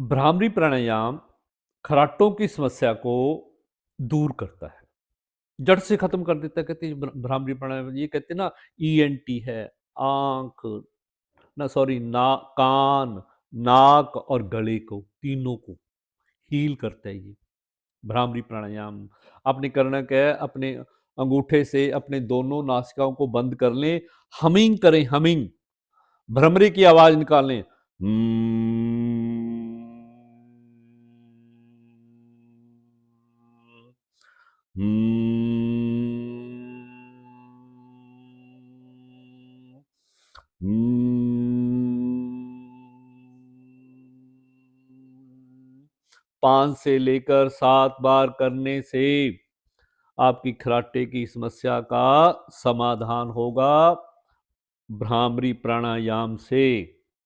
भ्रामरी प्राणायाम खर्राटों की समस्या को दूर करता है, जड़ से खत्म कर देता है। कहते हैं भ्रामरी प्राणायाम, ये कहते हैं ना, ईएनटी है, आंख ना, सॉरी, ना, कान, नाक और गले को, तीनों को हील करता है ये भ्रामरी प्राणायाम। आपने करना क्या है, अपने अंगूठे से अपने दोनों नासिकाओं को बंद कर लें, हमिंग करें, हमिंग, भ्रमरी की आवाज निकालें। पांच से लेकर 7 बार करने से आपकी खर्राटे की समस्या का समाधान होगा भ्रामरी प्राणायाम से।